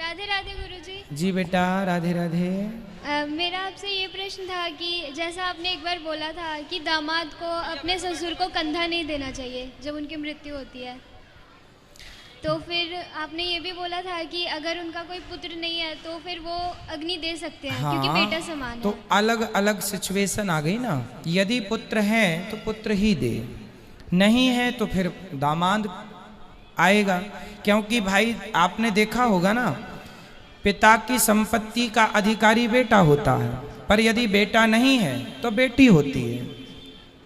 राधे राधे गुरुजी। जी बेटा राधे राधे। मेरा आपसे ये प्रश्न था कि जैसा आपने एक बार बोला था कि दामाद को अपने ससुर को कंधा नहीं देना चाहिए जब उनकी मृत्यु होती है, तो फिर आपने ये भी बोला था कि अगर उनका कोई पुत्र नहीं है तो फिर वो अग्नि दे सकते हैं, हाँ, क्योंकि बेटा समान तो है। अलग अलग सिचुएशन आ गई ना। यदि पुत्र है तो पुत्र ही दे, नहीं है तो फिर दामाद आएगा। क्योंकि भाई आपने देखा होगा ना, पिता की संपत्ति का अधिकारी बेटा होता है, पर यदि बेटा नहीं है तो बेटी होती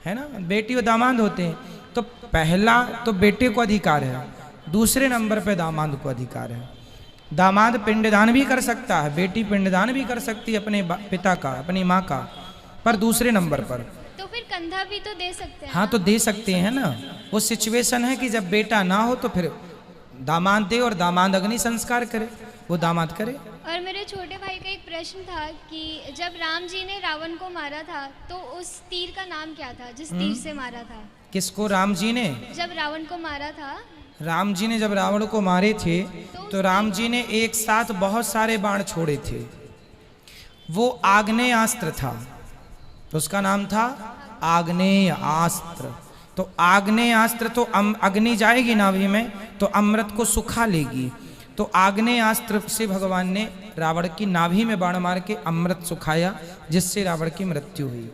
है ना। बेटी और दामाद होते हैं। तो पहला तो बेटे को अधिकार है, दूसरे नंबर पे दामाद को अधिकार है। दामाद पिंडदान भी कर सकता है, बेटी पिंडदान भी कर सकती है अपने पिता का, अपनी माँ का, पर दूसरे नंबर पर। तो फिर कंधा भी तो दे सकते हैं। हाँ तो दे सकते हैं ना। वो सिचुएशन है कि जब बेटा ना हो तो फिर दामाद दे और दामाद अग्नि संस्कार करे, वो दामाद करे। और मेरे छोटे भाई का एक प्रश्न था कि जब राम जी ने रावण को मारा था तो उस तीर का नाम क्या था जिस तीर से मारा था? किसको? राम जी ने? जब रावण को मारा था, राम जी ने जब रावण को मारे थे तो राम जी ने एक साथ बहुत सारे बाण छोड़े थे। वो आग्नेयास्त्र था, तो उसका नाम था आग्नेयास्त्र। तो आग्नेयास्त्र तो अग्नि जाएगी नाभि में तो अमृत को सुखा लेगी। तो आग्नेयास्त्र से भगवान ने रावण की नाभि में बाण मार के अमृत सुखाया, जिससे रावण की मृत्यु हुई।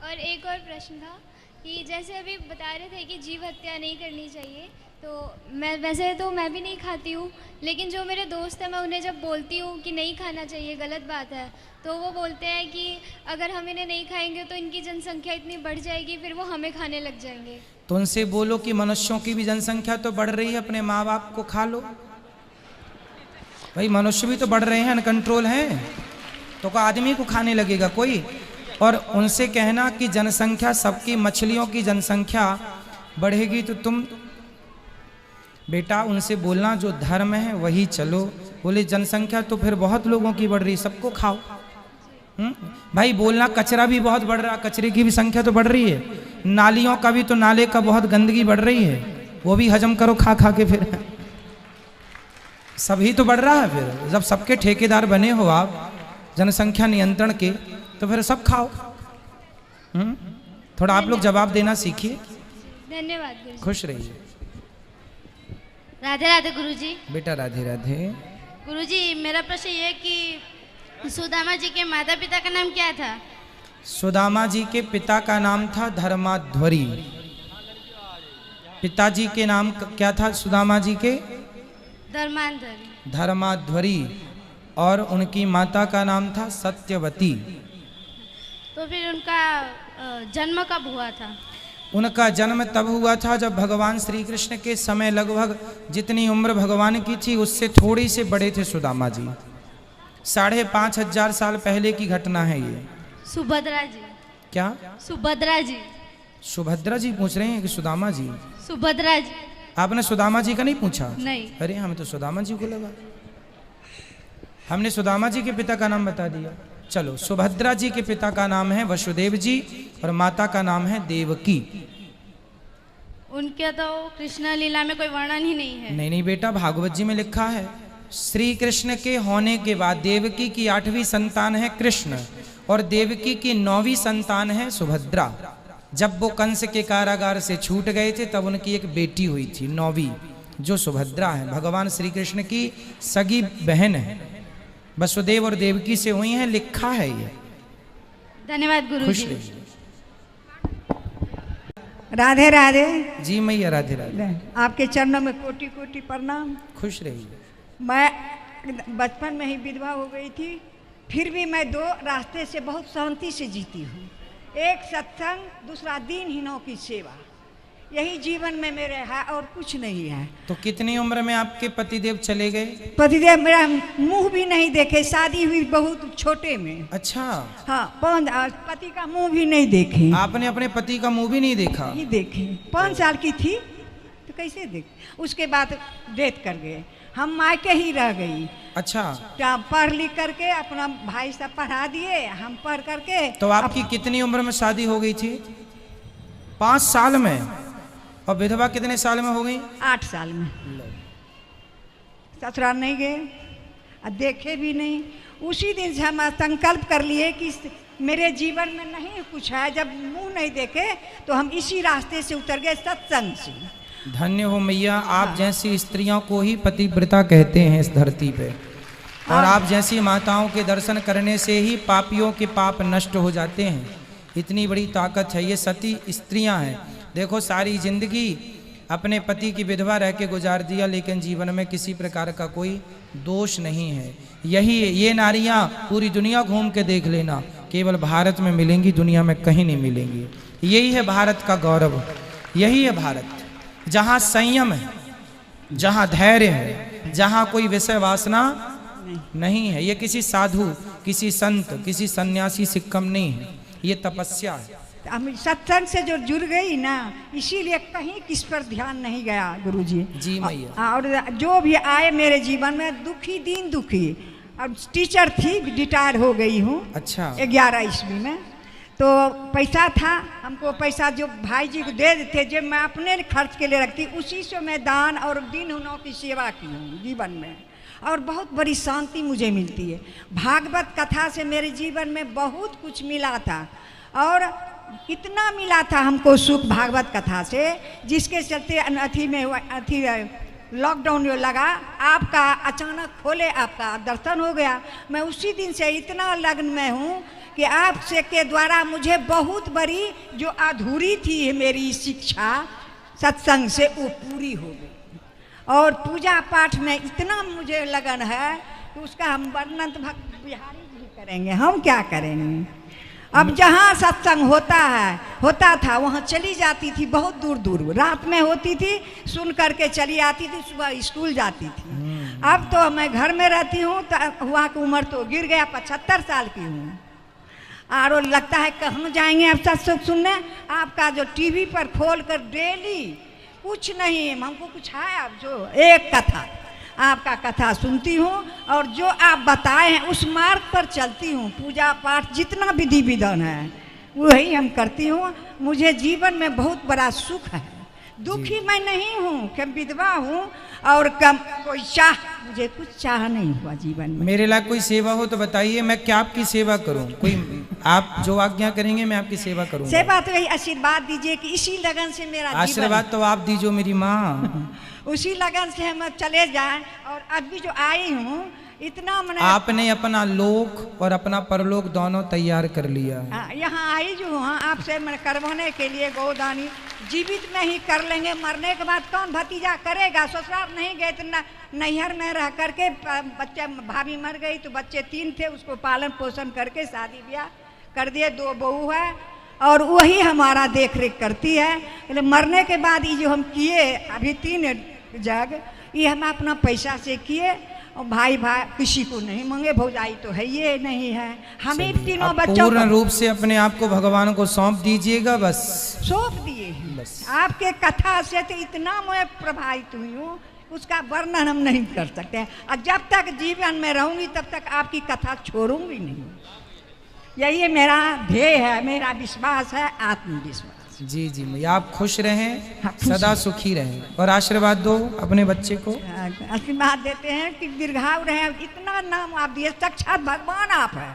और एक और प्रश्न था कि जैसे अभी बता रहे थे कि जीव हत्या नहीं करनी चाहिए, तो मैं भी नहीं खाती हूँ, लेकिन जो मेरे दोस्त हैं मैं उन्हें जब बोलती हूँ कि नहीं खाना चाहिए, गलत बात है, तो वो बोलते हैं कि अगर हम इन्हें नहीं खाएंगे तो इनकी जनसंख्या इतनी बढ़ जाएगी, फिर वो हमें खाने लग जाएंगे। तो उनसे बोलो कि मनुष्यों की भी जनसंख्या तो बढ़ रही है, अपने माँ बाप को खा लो। भाई मनुष्य भी तो बढ़ रहे हैं, अनकंट्रोल हैं, तो का आदमी को खाने लगेगा कोई? और उनसे कहना कि जनसंख्या सबकी, मछलियों की जनसंख्या बढ़ेगी तो तुम बेटा उनसे बोलना जो धर्म है वही चलो। बोले जनसंख्या तो फिर बहुत लोगों की बढ़ रही, सबको खाओ। भाई बोलना कचरा भी बहुत बढ़ रहा, कचरे की भी संख्या तो बढ़ रही है। नालियों का भी तो, नाले का बहुत गंदगी बढ़ रही है, वो भी हजम करो खा खा के। फिर सभी तो बढ़ रहा है। फिर जब सबके ठेकेदार बने हो आप जनसंख्या नियंत्रण के, तो फिर सब खाओ। थोड़ा आप लोग जवाब देना सीखिए। धन्यवाद गुरुजी। खुश रहिए। राधे राधे गुरुजी। बेटा राधे राधे। गुरुजी मेरा प्रश्न ये कि सुदामा जी के माता पिता का नाम क्या था? सुदामा जी के पिता का नाम था धर्माध्वरी। पिताजी के नाम क्या था सुदामा जी के? धर्माध्वरी। और उनकी माता का नाम था सत्यवती। तो फिर उनका जन्म कब हुआ था? उनका जन्म तब हुआ था जब भगवान श्री कृष्ण के समय लगभग जितनी उम्र भगवान की थी उससे थोड़ी से बड़े थे सुदामा जी। 5,500 साल पहले की घटना है ये। सुभद्रा जी। क्या? सुभद्रा जी। सुभद्रा जी पूछ रहे हैं कि सुदामा जी? सुभद्रा जी। आपने सुदामा जी का नहीं पूछा? नहीं। अरे हमें तो सुदामा जी को लगा। हमने सुदामा जी के पिता का नाम बता दिया। चलो, सुभद्रा जी के पिता का नाम है वसुदेव जी और माता का नाम है देवकी। उनके तो कृष्ण लीला में कोई वर्णन ही नहीं है। नहीं बेटा, भागवत जी में लिखा है श्री कृष्ण के होने के बाद देवकी की 8वीं संतान है कृष्ण और देवकी की 9वीं संतान है सुभद्रा। जब वो कंस के कारागार से छूट गए थे तब उनकी एक बेटी हुई थी 9वीं, जो सुभद्रा है, भगवान श्री कृष्ण की सगी बहन है। वसुदेव और देवकी से हुई हैं, लिखा है ये। धन्यवाद गुरु खुश जी। रहिए। राधे राधे। जी मैया राधे राधे। आपके चरणों में कोटि कोटि प्रणाम। खुश रहिए। मैं बचपन में ही विधवा हो गई थी, फिर भी मैं 2 रास्ते से बहुत शांति से जीती हूँ। एक सत्संग, दूसरा दीनहीनों की सेवा, यही जीवन में मेरे है और कुछ नहीं है। तो कितनी उम्र में आपके पतिदेव चले गए? पतिदेव मेरा मुंह भी नहीं देखे, शादी हुई बहुत छोटे में। अच्छा। हाँ, पति का मुंह भी नहीं देखे। आपने अपने पति का मुंह भी नहीं देखा? नहीं देखे। 5 साल की थी तो कैसे देख। उसके बाद डेथ कर गए, हम मायके ही रह गई। अच्छा। क्या पढ़ लिख करके अपना भाई सब पढ़ा दिए, हम पढ़ करके। तो आपकी कितनी उम्र में शादी हो गई थी? 5 साल में। और विधवा कितने साल में हो गई? 8 साल में। ससुराल नहीं गए और देखे भी नहीं। उसी दिन से हम संकल्प कर लिए कि मेरे जीवन में नहीं कुछ है, जब मुंह नहीं देखे तो हम इसी रास्ते से उतर गए, सत्संग से। धन्य हो मैया, आप जैसी स्त्रियों को ही पतिव्रता कहते हैं इस धरती पे, और आप जैसी माताओं के दर्शन करने से ही पापियों के पाप नष्ट हो जाते हैं। इतनी बड़ी ताकत है, ये सती स्त्रियां हैं। देखो सारी जिंदगी अपने पति की विधवा रह के गुजार दिया, लेकिन जीवन में किसी प्रकार का कोई दोष नहीं है। ये नारियां पूरी दुनिया घूम के देख लेना, केवल भारत में मिलेंगी, दुनिया में कहीं नहीं मिलेंगी। यही है भारत का गौरव, यही है भारत, जहाँ संयम है, जहाँ धैर्य है, जहाँ कोई विषय वासना नहीं है। ये किसी साधु, किसी संत, किसी सन्यासी से कम नहीं है, ये तपस्या है। हम सत्संग से जो जुड़ गई ना, इसीलिए कहीं किस पर ध्यान नहीं गया गुरुजी। जी मैया। और जो भी आए मेरे जीवन में दुखी, दीन दुखी। अब टीचर थी, रिटायर हो गई हूँ। अच्छा। 11 ईस्वी में तो पैसा था, हमको पैसा जो भाई जी को दे देते, जो मैं अपने खर्च के लिए रखती, उसी से मैं दान और दीनहीनों की सेवा की हूँ जीवन में, और बहुत बड़ी शांति मुझे मिलती है। भागवत कथा से मेरे जीवन में बहुत कुछ मिला था, और इतना मिला था हमको सुख भागवत कथा से, जिसके चलते अथी में अथी लॉकडाउन जो लगा, आपका अचानक खोले, आपका दर्शन हो गया। मैं उसी दिन से इतना लग्न में हूँ कि आपसे के द्वारा मुझे बहुत बड़ी जो अधूरी थी मेरी शिक्षा सत्संग से, वो पूरी हो गई। और पूजा पाठ में इतना मुझे लगन है कि उसका हम वर्णन तो भक्त बिहारी जी करेंगे, हम क्या करेंगे। अब जहाँ सत्संग होता था वहाँ चली जाती थी, बहुत दूर दूर, रात में होती थी, सुन करके चली आती थी, सुबह स्कूल जाती थी। अब तो मैं घर में रहती हूँ, तो वहाँ की उम्र तो गिर गया, 75 साल की हूँ, और लगता है कहाँ जाएंगे अब सत्संग सुनने। आपका जो टीवी पर खोल कर डेली कुछ नहीं, हमको कुछ है, अब जो एक कथा, आपका कथा सुनती हूँ, और जो आप बताए हैं उस मार्ग पर चलती हूँ। पूजा पाठ जितना विधि विधान है वही हम करती हूँ। मुझे जीवन में बहुत बड़ा सुख है, दुखी मैं नहीं हूँ, कि विधवा हूँ, और कम कोई मुझे कुछ चाह नहीं हुआ जीवन में। मेरे लायक कोई सेवा हो तो बताइए, मैं क्या आपकी सेवा करूं? कोई आप जो आज्ञा करेंगे मैं आपकी सेवा करूंगा। सेवा तो यही आशीर्वाद दीजिए कि इसी लगन से मेरा आशीर्वाद तो आप दीजिए मेरी माँ, उसी लगन से हम चले जाएं। और अभी जो आई हूँ इतना मैंने, आपने अपना लोक और अपना परलोक दोनों तैयार कर लिया। यहाँ आई जो हूँ आपसे मैं करवाने के लिए गोदानी। जीवित में ही कर लेंगे, मरने के बाद कौन भतीजा करेगा। ससुराल नहीं गए तो नैहर में रह करके, बच्चे भाभी मर गई तो बच्चे 3 थे, उसको पालन पोषण करके शादी ब्याह कर दिए, 2 बहू है, और वही हमारा देख रेख करती है। मरने के बाद ये जो हम किए अभी 3 जग, ये हम अपना पैसा से किए, और भाई किसी को नहीं मांगे, भौजाई तो है ये नहीं है, हमें तीनों बच्चों पूर्ण रूप से अपने आप को भगवान को सौंप दीजिएगा। बस सौंप दिए हैं बस। आपके कथा से तो इतना मैं प्रभावित हुई हूँ, उसका वर्णन हम नहीं कर सकते। और जब तक जीवन में रहूंगी तब तक आपकी कथा छोड़ूंगी नहीं। यही मेरा ध्येय है, मेरा विश्वास है, आत्मविश्वास। जी जी मैया, आप खुश रहें, सदा सुखी रहें, और आशीर्वाद दो अपने बच्चे को। आशीर्वाद देते हैं कि दीर्घायु रहे। इतना नाम आप दिए, साक्षात भगवान आप है।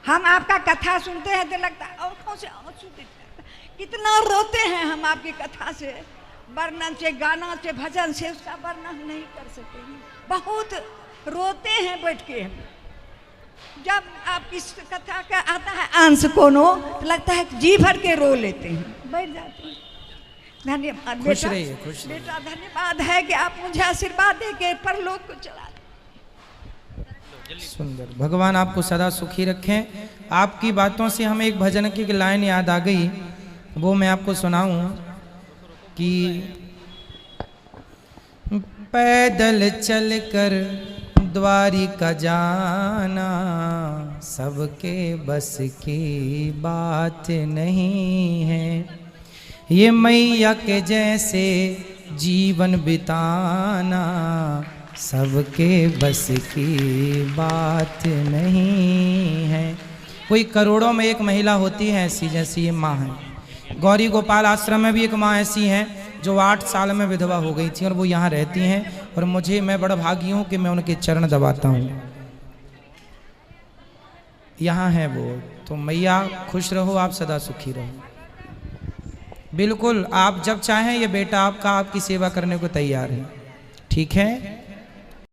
हम आपका कथा सुनते हैं तो लगता है आंखों से आंसू गिरते हैं, कितना रोते हैं हम आपकी कथा से, वर्णन से, गाना से, भजन से, उसका वर्णन नहीं कर सकते। बहुत रोते हैं बैठ के। जब आपकी कथा का आता है अंश कोनो, तो लगता है जी भर के रो लेते हैं, बैठ जाते हैं। धन्यवाद खुश रहिए, खुश रहिए। बेटा धन्यवाद है कि आप मुझे आशीर्वाद दे के परलोक को चला। सुंदर, भगवान आपको सदा सुखी रखें। आपकी बातों से हमें एक भजन की लाइन याद आ गई, वो मैं आपको सुनाऊं कि पैदल चलकर द्वारिका जाना सबके बस की बात नहीं है, ये मैया के जैसे जीवन बिताना सबके बस की बात नहीं है। कोई करोड़ों में एक महिला होती है ऐसी, जैसी ये माँ है। गौरी गोपाल आश्रम में भी एक माँ ऐसी हैं जो 8 साल में विधवा हो गई थी, और वो यहाँ रहती हैं और मुझे, मैं बड़ा भागी हूँ कि मैं उनके चरण दबाता हूँ। यहाँ है वो, तो मैया खुश रहो, आप सदा सुखी रहो। बिल्कुल, आप जब चाहें ये बेटा आपका आपकी सेवा करने को तैयार है। ठीक है।